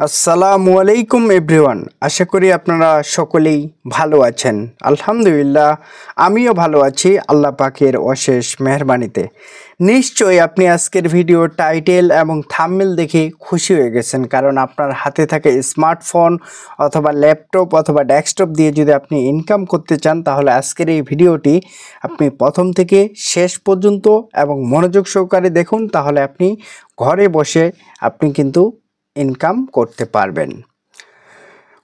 আসসালামু আলাইকুম এভরিওয়ান। আশা করি আপনারা সকলেই ভালো আছেন। আলহামদুলিল্লাহ আমিও ভালো আছি আল্লাহ পাকের অশেষ মেহেরবানিতে। নিশ্চয়ই আপনি আজকের ভিডিও টাইটেল এবং থাম্বনেল দেখে খুশি হয়ে গেছেন, কারণ আপনার হাতে থাকে স্মার্টফোন অথবা ল্যাপটপ অথবা ডেস্কটপ দিয়ে যদি আপনি ইনকাম করতে চান, তাহলে আজকের এই ভিডিওটি আপনি প্রথম থেকে শেষ পর্যন্ত এবং মনোযোগ সহকারে দেখুন, তাহলে আপনি ঘরে বসে আপনি কিন্তু ইনকাম করতে পারবেন।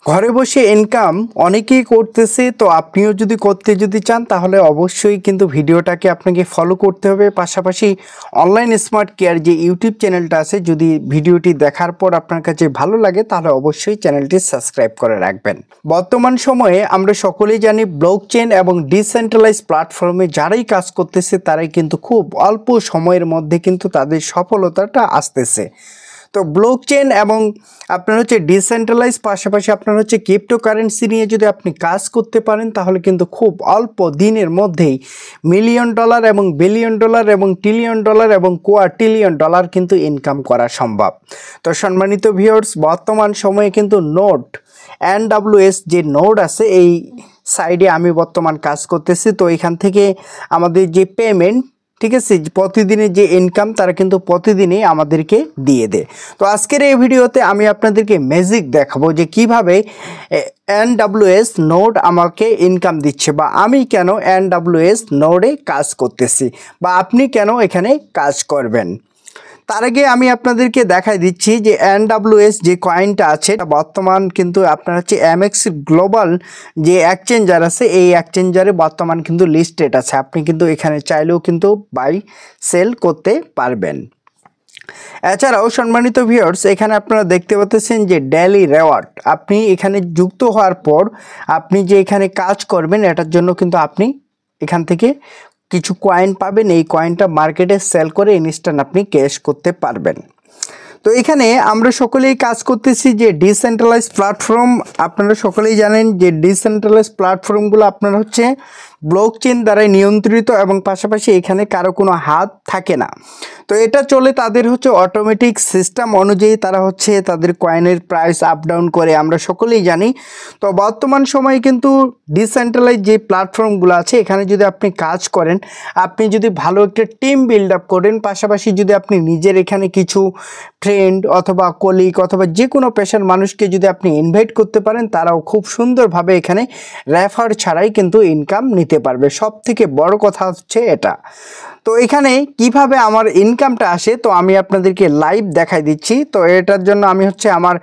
ঘরে বসে ইনকাম অনেকেই করতেছে, তো আপনিও যদি করতে চান তাহলে অবশ্যই কিন্তু ভিডিওটাকে আপনাকে ফলো করতে হবে। পাশাপাশি অনলাইন স্মার্ট কেয়ার যে ইউটিউব চ্যানেলটা আছে, যদি ভিডিওটি দেখার পর আপনার কাছে ভালো লাগে তাহলে অবশ্যই চ্যানেলটি সাবস্ক্রাইব করে রাখবেন। বর্তমান সময়ে আমরা সকলেই জানি ব্লকচেন এবং ডিসেন্ট্রালাইজ প্ল্যাটফর্মে যারাই কাজ করতেছে তারাই কিন্তু খুব অল্প সময়ের মধ্যে কিন্তু তাদের সফলতাটা আসতেছে। তো ব্লকচেন এবং আপনার হচ্ছে ডিসেন্ট্রালাইজ, পাশাপাশি আপনার হচ্ছে ক্রিপ্টোকারেন্সি নিয়ে যদি আপনি কাজ করতে পারেন তাহলে কিন্তু খুব অল্প দিনের মধ্যেই মিলিয়ন ডলার এবং বিলিয়ন ডলার এবং ট্রিলিয়ন ডলার এবং কোয়ার্টিলিয়ন ডলার কিন্তু ইনকাম করা সম্ভব। তো সম্মানিত ভিউয়ার্স, বর্তমান সময়ে কিন্তু নোড NWS যে নোড আছে, এই সাইডে আমি বর্তমান কাজ করতেছি। তো এখান থেকে আমাদের যে পেমেন্ট, ঠিক আছে, প্রতিদিনের যে ইনকাম তারা কিন্তু প্রতিদিনই আমাদেরকে দিয়ে দেয়। তো আজকের এই ভিডিওতে আমি আপনাদেরকে ম্যাজিক দেখাবো যে কিভাবে NWS নোড আমাকে ইনকাম দিচ্ছে, বা আমি কেন NWS নোডে কাজ করতেছি, বা আপনি কেন এখানে কাজ করবেন। তার আগে আমি আপনাদেরকে দেখাই দিচ্ছি যে NWS যে কয়েনটা আছে বর্তমান কিন্তু আপনার হচ্ছে MX গ্লোবাল যে এক্সচেঞ্জার আছে, এই এক্সচেঞ্জারে বর্তমান কিন্তু লিস্টেড আছে। আপনি কিন্তু এখানে চাইলেও কিন্তু বাই সেল করতে পারবেন। এছাড়াও সম্মানিত ভিউয়ার্স, এখানে আপনারা দেখতে পাচ্ছেন যে ডেইলি রেওয়ার্ড, আপনি এখানে যুক্ত হওয়ার পর আপনি যে এখানে কাজ করবেন এটার জন্য কিন্তু আপনি এখান থেকে কিছু কয়েন পাবেন। এই কয়েনটা মার্কেটে সেল করে ইনস্ট্যান্ট আপনি ক্যাশ করতে পারবেন। তো এখানে আমরা সকলেই কাজ করতেছি যে ডিসেন্ট্রালাইজ প্ল্যাটফর্ম। আপনারা সকলেই জানেন যে ডিসেন্ট্রালাইজ প্ল্যাটফর্মগুলো আপনার হচ্ছে ব্লকচেন দ্বারাই নিয়ন্ত্রিত এবং পাশাপাশি এখানে কারো কোনো হাত থাকে না। তো এটা চলে তাদের হচ্ছে অটোমেটিক সিস্টেম অনুযায়ী, তারা হচ্ছে তাদের কয়েনের প্রাইস আপ ডাউন করে, আমরা সকলেই জানি। তো বর্তমান সময়ে কিন্তু ডিসেন্ট্রালাইজ যে প্ল্যাটফর্মগুলো আছে এখানে যদি আপনি কাজ করেন, আপনি যদি ভালো একটা টিম বিল্ড আপ করেন, পাশাপাশি যদি আপনি নিজের এখানে কিছু ফ্রেন্ড অথবা কলিগ অথবা যে কোনো পেশার মানুষকে যদি আপনি ইনভাইট করতে পারেন, তারাও খুব সুন্দরভাবে এখানে রেফার ছাড়াই কিন্তু ইনকাম নিতে পারবে। সব থেকে বড় কথা হচ্ছে এটা। তো এখানে কিভাবে আমার ইনকামটা আসে, তো আমি আপনাদেরকে লাইভ দেখাই দিচ্ছি। তো এটার জন্য আমি হচ্ছে আমার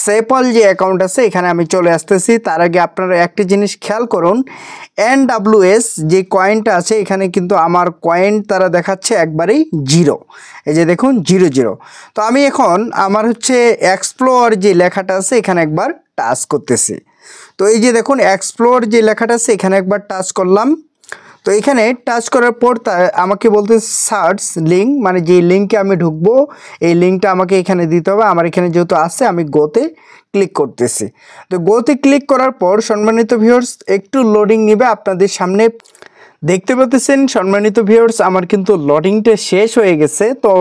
সেপল যে অ্যাকাউন্ট আছে এখানে আমি চলে আসতেছি। তার আগে আপনারা একটি জিনিস খেয়াল করুন, NWS যে কয়েনটা আছে এখানে কিন্তু আমার কয়েন তারা দেখাচ্ছে একবারেই জিরো। এই যে দেখুন 00। তো আমি এখন আমার হচ্ছে এক্সপ্লোর যে লেখাটা আছে এখানে একবার টাচ করতেছি। তো এই যে দেখুন এক্সপ্লোর যে লেখাটা আছে এখানে একবার টাচ করলাম। তো এখানে টাচ করার পর আমাকে বলতে সার্চ লিঙ্ক, মানে যে লিঙ্কে আমি ঢুকবো এই লিঙ্কটা আমাকে এখানে দিতে হবে। আমার এখানে যেহেতু আছে আমি গোতে ক্লিক করতেছি। তো গোতে ক্লিক করার পর সম্মানিত ভিউয়ার্স একটু লোডিং নেবে। আপনাদের সামনে দেখতে পাচ্ছেন সম্মানিত ভিউয়ার্স আমার কিন্তু লোডিংটা শেষ হয়ে গেছে। তো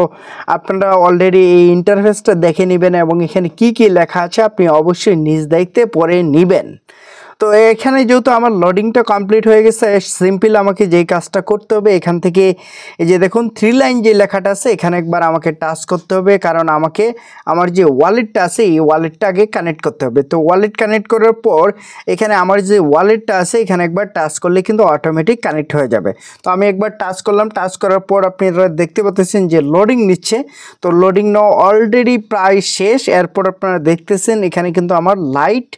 আপনারা অলরেডি এই ইন্টারফেসটা দেখে নেবেন এবং এখানে কি কি লেখা আছে আপনি অবশ্যই নিজ দায়িত্বে পড়ে নেবেন। তো এখানে যেহেতু আমার লোডিংটা কমপ্লিট হয়ে গেছে, সিম্পল আমাকে যেই কাজটা করতে হবে এখান থেকে এই যে দেখুন 3 লাইন যে লেখাটা আছে এখানে একবার আমাকে টাচ করতে হবে, কারণ আমাকে আমার যে ওয়ালেটটা আছে এই ওয়ালেটটা আগে কানেক্ট করতে হবে। তো ওয়ালেট কানেক্ট করার পর এখানে আমার যে ওয়ালেটটা আছে এখানে একবার টাচ করলে কিন্তু অটোমেটিক কানেক্ট হয়ে যাবে। তো আমি একবার টাচ করলাম, টাচ করার পর আপনারা দেখতে পাচ্ছেন যে লোডিং নিচ্ছে। তো লোডিং নাও অলরেডি প্রায় শেষ। এরপর আপনারা দেখতেছেন এখানে কিন্তু আমার লাইট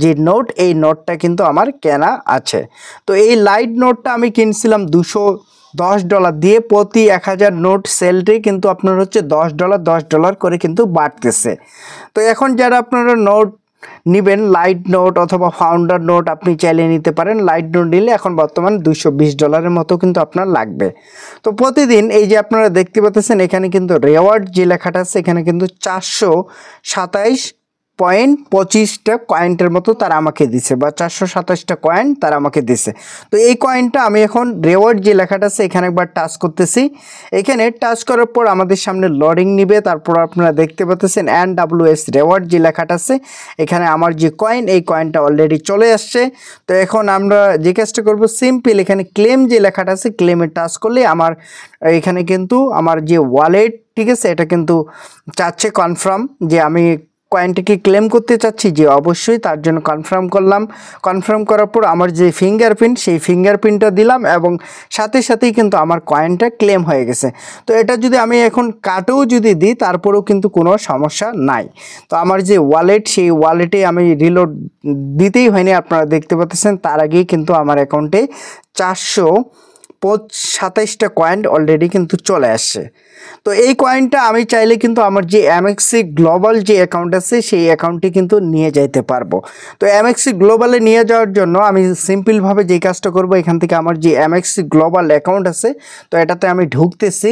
যে নোট, এই নোটটা কিন্তু আমার কেনা আছে। তো এই লাইট নোটটা আমি কিনছিলাম $210 দিয়ে। প্রতি 1000 নোট সেলটি কিন্তু আপনার হচ্ছে $10 করে কিন্তু বাড়তেছে। তো এখন যারা আপনারা নোট নেবেন লাইট নোট অথবা ফাউন্ডার নোট আপনি চাইলে নিতে পারেন। লাইট নোট নিলে এখন বর্তমান $220 মতো কিন্তু আপনার লাগবে। তো প্রতিদিন এই যে আপনারা দেখতে পাচ্ছেন এখানে কিন্তু রেওয়ার্ড যে লেখাটা আছে এখানে কিন্তু 427 4.25টা কয়েনটার মতো তারা আমাকে দিছে, বা 427টা কয়েন তারা আমাকে দিছে। তো এই কয়েনটা আমি এখন রেওয়ার্ড যে লেখাটা আছে এখানে একবার টাচ করতেছি। এখানে টাচ করার পর আমাদের সামনে লোডিং নিবে, তারপর আপনারা দেখতে পাচ্ছেন NWS রেওয়ার্ড যে লেখাটা আছে এখানে আমার যে কয়েন, এই কয়েনটা অলরেডি চলে আসছে। তো এখন আমরা যে কাজটা করবো, সিম্পল এখানে ক্লেম যে লেখাটা আছে ক্লেমে টাচ করলে আমার এখানে কিন্তু আমার যে ওয়ালেট, ঠিক আছে, এটা কিন্তু চাচ্ছে কনফার্ম যে আমি কয়েনটাকে ক্লেম করতে চাচ্ছি, যে অবশ্যই, তার জন্য কনফার্ম করলাম। কনফার্ম করার পর আমার যে ফিঙ্গারপ্রিন্ট, সেই ফিঙ্গারপ্রিন্টটা দিলাম এবং সাথে সাথেই কিন্তু আমার কয়েনটা ক্লেম হয়ে গেছে। তো এটা যদি আমি এখন কাটেও যদি দিই তারপরেও কিন্তু কোনো সমস্যা নাই। তো আমার যে ওয়ালেট, সেই ওয়ালেটে আমি রিলোড দিতেই হয়নি, আপনারা দেখতে পাচ্ছেন তার আগেই কিন্তু আমার অ্যাকাউন্টে 427টা কয়েন অলরেডি কিন্তু চলে আসছে। তো এই কয়েনটা আমি চাইলে কিন্তু আমার যে এমএক্সি গ্লোবাল যে অ্যাকাউন্ট আছে সেই অ্যাকাউন্টে কিন্তু নিয়ে যাইতে পারবো। তো এমএক্সি গ্লোবালে নিয়ে যাওয়ার জন্য আমি সিম্পলভাবে যেই কাজটা করব, এখান থেকে আমার যে এমএক্সি গ্লোবাল অ্যাকাউন্ট আছে তো এটাতে আমি ঢুকতেছি।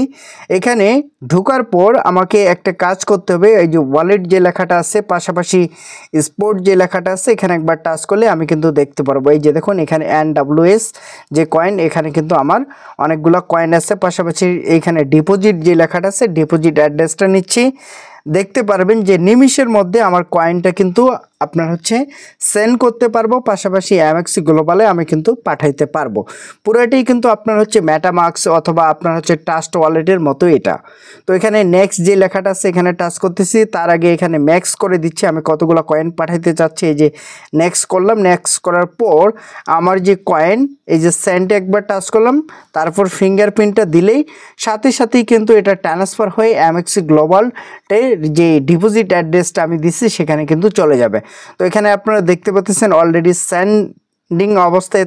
এখানে ঢোকার পর আমাকে একটা কাজ করতে হবে, এই যে ওয়ালেট যে লেখাটা আছে পাশাপাশি স্পোর্ট যে লেখাটা আছে এখানে একবার টাচ করলে আমি কিন্তু দেখতে পারবো, এই যে দেখুন এখানে NWS যে কয়েন, এখানে কিন্তু আমার অনেকগুলো কয়েন আছে। পাশাপাশি এইখানে ডিপোজিট যে লেখাটা আছে, ডিপোজিট অ্যাড্রেসটা নিচ্ছি। দেখতে পারবেন যে নিমিষের মধ্যে আমার কয়েনটা কিন্তু আপনার হচ্ছে সেন্ড করতে পারবো, পাশাপাশি এমএক্সি গ্লোবালে আমি কিন্তু পাঠাইতে পারবো। পুরোটাই কিন্তু আপনার হচ্ছে মেটামাস্ক অথবা আপনার হচ্ছে ট্রাস্ট ওয়ালেটের মতো এটা। তো এখানে নেক্সট যে লেখাটা আছে এখানে টাচ করতেছি, তার আগে এখানে ম্যাক্স করে দিচ্ছি আমি কতগুলো কয়েন পাঠাইতে চাচ্ছি। এই যে নেক্সট করলাম, নেক্সট করার পর আমার যে কয়েন, এই যে সেন্ডে একবার টাচ করলাম, তারপর ফিঙ্গারপ্রিন্টটা দিলেই সাথে সাথেই কিন্তু এটা ট্রান্সফার হয়ে এমএক্সি গ্লোবালতে যে ডিপোজিট অ্যাড্রেসটা আমি দিচ্ছি সেখানে কিন্তু চলে যাবে। তো এখানে আপনারা দেখতে পাচ্ছেন অলরেডি সেন্ডিং অবস্থায়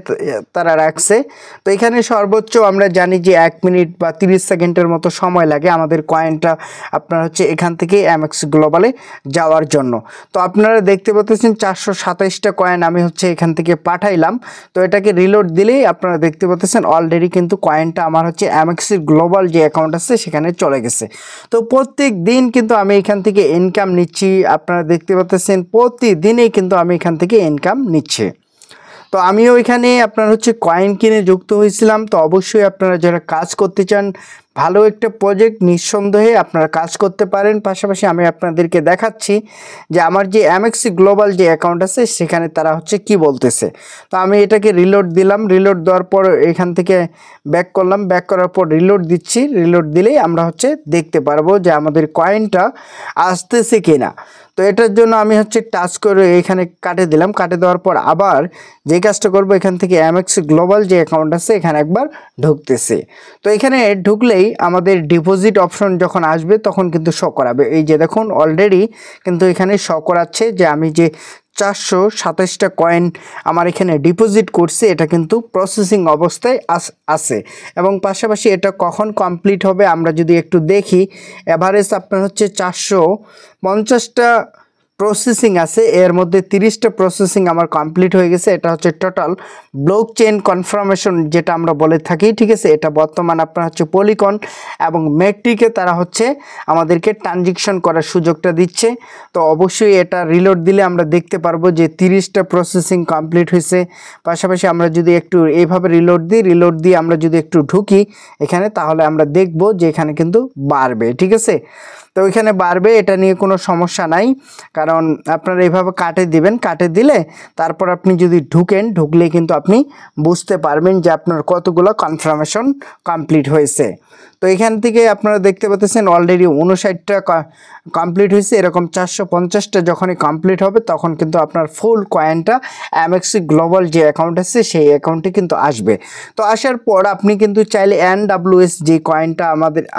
তারা রাখছে। তো এখানে সর্বোচ্চ আমরা জানি যে 1 মিনিট বা 30 সেকেন্ডের মতো সময় লাগে আমাদের কয়েনটা আপনার হচ্ছে এখান থেকে এমএক্সি গ্লোবালে যাওয়ার জন্য। তো আপনারা দেখতে পাচ্ছেন 427টা কয়েন আমি হচ্ছে এখান থেকে পাঠাইলাম। তো এটাকে রিলোড দিলেই আপনারা দেখতে পাচ্ছেন অলরেডি কিন্তু কয়েনটা আমার হচ্ছে এমএক্সি গ্লোবাল যে অ্যাকাউন্ট আছে সেখানে চলে গেছে। তো প্রত্যেক দিন কিন্তু আমি এখান থেকে ইনকাম নিচ্ছি, আপনারা দেখতে পাচ্ছেন প্রতিদিনেই কিন্তু আমি এখান থেকে ইনকাম নিচ্ছি। তো আমিও এখানে আপনার হচ্ছে কয়েন কিনে যুক্ত হয়েছিলাম। তো অবশ্যই আপনারা যারা কাজ করতে চান, ভালো একটা প্রজেক্ট, নিঃসন্দেহে আপনারা কাজ করতে পারেন। পাশাপাশি আমি আপনাদেরকে দেখাচ্ছি যে আমার যে এমএক্সি গ্লোবাল যে অ্যাকাউন্ট আছে সেখানে তারা হচ্ছে কি বলতেছে। তো আমি এটাকে রিলোড দিলাম, রিলোড দেওয়ার পর এখান থেকে ব্যাক করলাম, ব্যাক করার পর রিলোড দিচ্ছি। রিলোড দিলেই আমরা হচ্ছে দেখতে পারবো যে আমাদের কয়েনটা আসতেছে কিনা। তো এটার জন্য আমি হচ্ছে টাচ করে এখানে কাটে দিলাম, কাটে দেওয়ার পর আবার যে কাজটা করবো, এখান থেকে এমএক্সি গ্লোবাল যে অ্যাকাউন্ট আছে এখানে একবার ঢুকতেছে। তো এখানে ঢুকলেই আমাদের ডিপোজিট অপশন যখন আসবে তখন কিন্তু শো করাবে। এই যে দেখুন অলরেডি কিন্তু এখানে শো করাচ্ছে যে আমি যে 427টা কয়েন আমার এখানে ডিপোজিট করছে এটা কিন্তু প্রসেসিং অবস্থায় আছে। এবং পাশাপাশি এটা কখন কমপ্লিট হবে আমরা যদি একটু দেখি, এভারেজ আপনার হচ্ছে 450টা প্রসেসিং আছে, এর মধ্যে 30টা প্রসেসিং আমার কমপ্লিট হয়ে গেছে। এটা হচ্ছে টোটাল ব্লক চেইন কনফার্মেশন যেটা আমরা বলে থাকি, ঠিক আছে। এটা বর্তমান আপনার হচ্ছে পলিকন এবং মেট্রিকে তারা হচ্ছে আমাদেরকে ট্রানজেকশন করার সুযোগটা দিচ্ছে। তো অবশ্যই এটা রিলোড দিলে আমরা দেখতে পারবো যে 30টা প্রসেসিং কমপ্লিট হয়েছে। পাশাপাশি আমরা যদি একটু এইভাবে রিলোড দিয়ে আমরা যদি একটু ঢুকি এখানে, তাহলে আমরা দেখব যে এখানে কিন্তু বাড়বে, ঠিক আছে। তো এখানে বাড়বে, এটা নিয়ে কোনো সমস্যা নাই, কারণ আপনারা এইভাবে কাটে দিবেন, কাটে দিলে তারপর আপনি যদি ঢুকলে কিন্তু আপনি বুঝতে পারবেন যে আপনার কতগুলো কনফার্মেশন কমপ্লিট হয়েছে। তো এখান থেকে আপনারা দেখতে পাচ্ছেন অলরেডি 59টা কমপ্লিট হয়েছে। এরকম 450টা যখনই কমপ্লিট হবে তখন কিন্তু আপনার ফুল কয়েনটা এমএক্সি গ্লোবাল যে অ্যাকাউন্ট আছে সেই অ্যাকাউন্টে কিন্তু আসবে। তো আসার পর আপনি কিন্তু চাইলে NWS যে কয়েনটা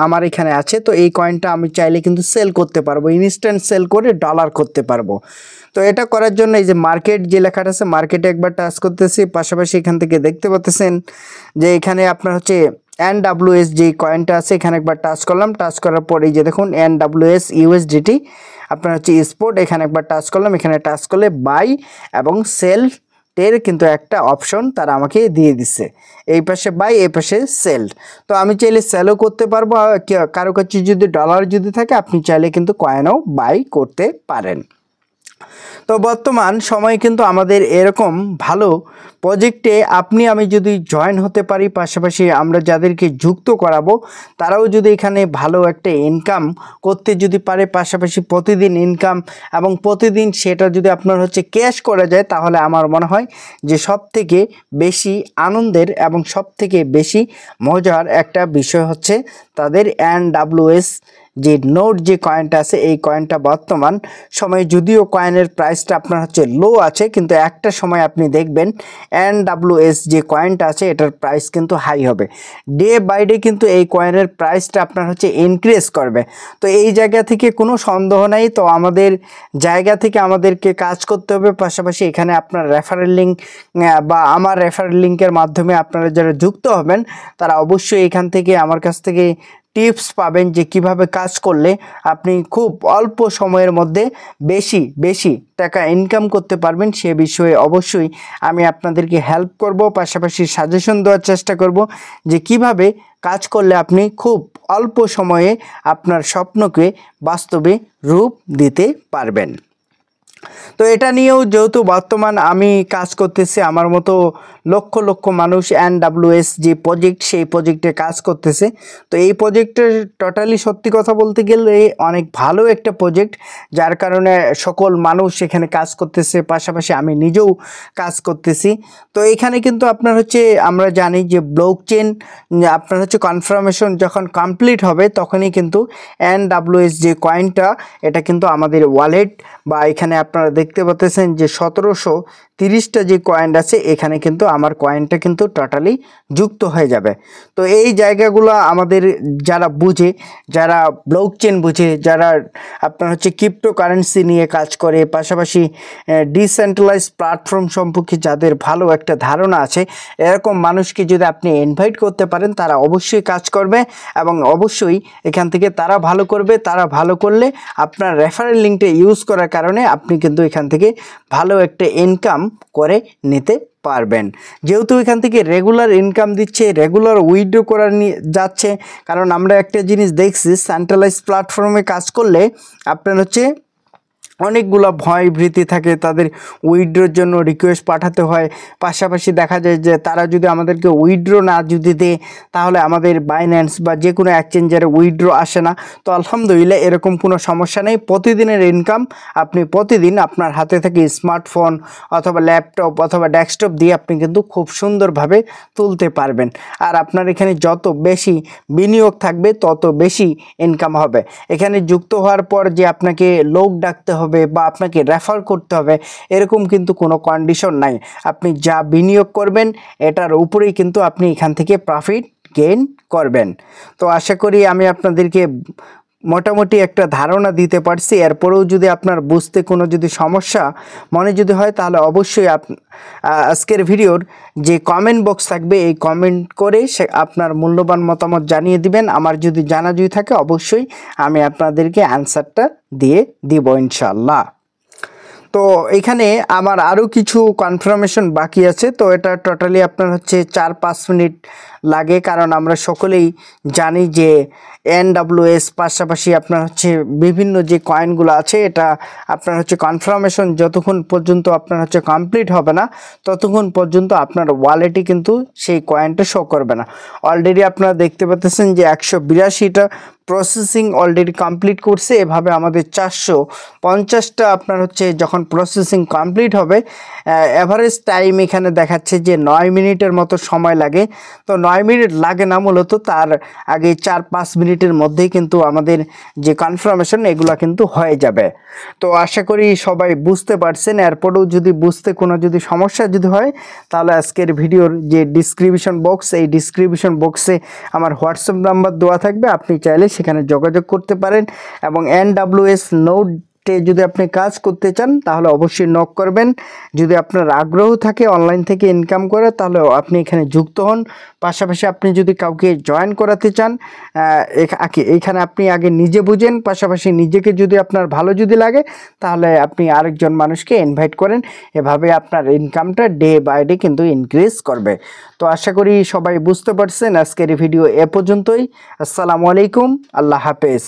আমার এখানে আছে, তো এই কয়েনটা আমি চাইলে কিন্তু সেল করতে পারবো, ইনস্ট্যান্ট সেল করে ডলার করতে পারবো। তো এটা করার জন্য এই যে মার্কেট যে লেখাটা আছে, মার্কেটে একবার টাচ করতেছি। পাশাপাশি এখান থেকে দেখতে পাচ্ছেন যে এখানে আপনার হচ্ছে NWS যে কয়েনটা আছে এখানে একবার টাচ করলাম, টাচ করার পর এই যে দেখুন NWS USDT আপনার হচ্ছে স্পোর্ট, এখানে একবার টাচ করলাম। এখানে টাচ করলে বাই এবং সেল এর কিন্তু একটা অপশন তারা আমাকে দিয়ে দিচ্ছে, এই পাশে বাই, এই পাশে সেল। তো আমি চাইলে সেলও করতে পারবো, কারো কাছে যদি ডলার যদি থাকে আপনি চাইলে কিন্তু কয়েনও বাই করতে পারেন। তো বর্তমান সময়ে কিন্তু আমাদের এরকম ভালো প্রজেক্টে আপনি আমি যদি জয়েন হতে পারি, পাশাপাশি আমরা যাদেরকে যুক্ত করাবো তারাও যদি এখানে ভালো একটা ইনকাম করতে যদি পারে, পাশাপাশি প্রতিদিন ইনকাম এবং প্রতিদিন সেটা যদি আপনার হচ্ছে ক্যাশ করা যায়, তাহলে আমার মনে হয় যে সব থেকে বেশি আনন্দের এবং সব থেকে বেশি মজার একটা বিষয় হচ্ছে তাদের NWS যে নোট যে কয়েনটা আছে, এই কয়েনটা বর্তমান সময়ে যদিও কয়েনের প্রাইসটা আপনার হচ্ছে লো আছে, কিন্তু একটা সময় আপনি দেখবেন NWS যে কয়েনটা আছে এটার প্রাইস কিন্তু হাই হবে। ডে বাই ডে কিন্তু এই কয়েনের প্রাইসটা আপনার হচ্ছে ইনক্রিজ করবে। তো এই জায়গা থেকে কোনো সন্দেহ নাই। তো আমাদের জায়গা থেকে আমাদেরকে কাজ করতে হবে, পাশাপাশি এখানে আপনার রেফারেল লিঙ্ক বা আমার রেফারেল লিঙ্কের মাধ্যমে আপনারা যারা যুক্ত হবেন তারা অবশ্যই এখান থেকে আমার কাছ থেকে টিপস পাবেন যে কিভাবে কাজ করলে আপনি খুব অল্প সময়ের মধ্যে বেশি বেশি টাকা ইনকাম করতে পারবেন। সে বিষয়ে অবশ্যই আমি আপনাদেরকে হেল্প করব, পাশাপাশি সাজেশন দেওয়ার চেষ্টা করব যে কিভাবে কাজ করলে আপনি খুব অল্প সময়ে আপনার স্বপ্নকে বাস্তবে রূপ দিতে পারবেন। তো এটা নিয়েও যেহেতু বর্তমান আমি কাজ করতেছি, আমার মতো লক্ষ লক্ষ মানুষ NWS যে প্রজেক্ট সেই প্রজেক্টে কাজ করতেছে। তো এই প্রজেক্টের টোটালি সত্যি কথা বলতে গেলে অনেক ভালো একটা প্রজেক্ট, যার কারণে সকল মানুষ এখানে কাজ করতেছে, পাশাপাশি আমি নিজেও কাজ করতেছি। তো এখানে কিন্তু আপনার হচ্ছে আমরা জানি যে ব্লকচেন আপনার হচ্ছে কনফার্মেশন যখন কমপ্লিট হবে তখনই কিন্তু NWS যে কয়েনটা এটা কিন্তু আমাদের ওয়ালেট বা এখানে আপনারা দেখতে পাচ্ছেন যে 1730টা যে কয়েন আছে এখানে কিন্তু আমার কয়েনটা কিন্তু টোটালি যুক্ত হয়ে যাবে। তো এই জায়গাগুলো আমাদের যারা বুঝে, যারা ব্লকচেন বুঝে, যারা আপনার হচ্ছে ক্রিপ্টোকারেন্সি নিয়ে কাজ করে, পাশাপাশি ডিসেন্ট্রালাইজ প্ল্যাটফর্ম সম্পর্কে যাদের ভালো একটা ধারণা আছে, এরকম মানুষকে যদি আপনি ইনভাইট করতে পারেন তারা অবশ্যই কাজ করবে এবং অবশ্যই এখান থেকে তারা ভালো করবে। তারা ভালো করলে আপনার রেফারেল লিঙ্কটা ইউজ করার কারণে আপনি কিন্তু এখান থেকে ভালো একটা ইনকাম করে নিতে পারবেন। যেহেতু এখান থেকে রেগুলার ইনকাম দিচ্ছে, রেগুলার উইথড্র করা যাচ্ছে, কারণ আমরা একটা জিনিস দেখছি সেন্ট্রালাইজ প্ল্যাটফর্মে কাজ করলে আপনার হচ্ছে অনেকগুলো ভয় ভীতি থাকে, তাদের উইথড্রোর জন্য রিকোয়েস্ট পাঠাতে হয়, পাশাপাশি দেখা যায় যে তারা যদি আমাদেরকে উইথড্রো না যদি দেয় তাহলে আমাদের বাইন্যান্স বা যে কোনো এক্সচেঞ্জারে উইথড্রো আসে না। তো আলহামদুলিল্লাহ এরকম কোনো সমস্যা নেই। প্রতিদিনের ইনকাম আপনি প্রতিদিন আপনার হাতে থেকে স্মার্টফোন অথবা ল্যাপটপ অথবা ডেস্কটপ দিয়ে আপনি কিন্তু খুব সুন্দরভাবে তুলতে পারবেন। আর আপনার এখানে যত বেশি বিনিয়োগ থাকবে তত বেশি ইনকাম হবে। এখানে যুক্ত হওয়ার পর যে আপনাকে লোক ডাকতে হবে বা আপনাকে রেফার করতে হবে এরকম কিন্তু কোনো কন্ডিশন নাই। আপনি যা বিনিয়োগ করবেন এটার উপরেই কিন্তু আপনি এখান থেকে প্রফিট গেইন করবেন। তো আশা করি আমি আপনাদেরকে মোটামুটি একটা ধারণা দিতে পারছি। এরপরেও যদি আপনার বুঝতে কোনো যদি সমস্যা মনে যদি হয় তাহলে অবশ্যই আজকের ভিডিওর যে কমেন্ট বক্স থাকবে এই কমেন্ট করে সে আপনার মূল্যবান মতামত জানিয়ে দিবেন। আমার যদি জানা যদি থাকে অবশ্যই আমি আপনাদেরকে অ্যান্সারটা দিয়ে দিব ইনশাআল্লাহ। তো এখানে আমার আরও কিছু কনফার্মেশন বাকি আছে। তো এটা টোটালি আপনার হচ্ছে 4-5 মিনিট লাগে, কারণ আমরা সকলেই জানি যে NWS পাশাপাশি আপনার হচ্ছে বিভিন্ন যে কয়েনগুলো আছে এটা আপনার হচ্ছে কনফার্মেশন যতক্ষণ পর্যন্ত আপনার হচ্ছে কমপ্লিট হবে না ততক্ষণ পর্যন্ত আপনার ওয়ালেটে কিন্তু সেই কয়েনটা শো করবে না। অলরেডি আপনারা দেখতে পাচ্ছেন যে 182টা প্রসেসিং অলরেডি কমপ্লিট করছে। এভাবে আমাদের 450টা আপনার হচ্ছে যখন প্রসেসিং কমপ্লিট হবে, এভারেজ টাইম এখানে দেখাচ্ছে যে 9 মিনিটের মতো সময় লাগে। তো 9 মিনিট লাগে না, মূলত তার আগে 4-5 মিনিটের মধ্যেই কিন্তু আমাদের যে কনফার্মেশন এগুলো কিন্তু হয়ে যাবে। তো আশা করি সবাই বুঝতে পারছেন। এরপরেও যদি বুঝতে কোনো যদি সমস্যা যদি হয় তাহলে আজকের ভিডিওর যে ডিসক্রিপশন বক্স, এই ডিসক্রিপশন বক্সে আমার হোয়াটসঅ্যাপ নাম্বার দেওয়া থাকবে, আপনি চাইলে সেখানে যোগাযোগ করতে পারেন। এবং NWS নোট যদি আপনি কাজ করতে চান তাহলে অবশ্যই নক করবেন। যদি আপনার আগ্রহ থাকে অনলাইন থেকে ইনকাম করা তাহলে আপনি এখানে যুক্ত হন। পাশাপাশি আপনি যদি কাউকে জয়েন করাতে চান এখানে আপনি আগে নিজে বুঝেন, পাশাপাশি নিজেকে যদি আপনার ভালো যদি লাগে তাহলে আপনি আরেকজন মানুষকে ইনভাইট করেন। এভাবে আপনার ইনকামটা ডে বাই ডে কিন্তু ইনক্রিজ করবে। তো আশা করি সবাই বুঝতে পারছেন। আজকের ভিডিও এ পর্যন্তই। আসসালামু আলাইকুম, আল্লাহ হাফেজ।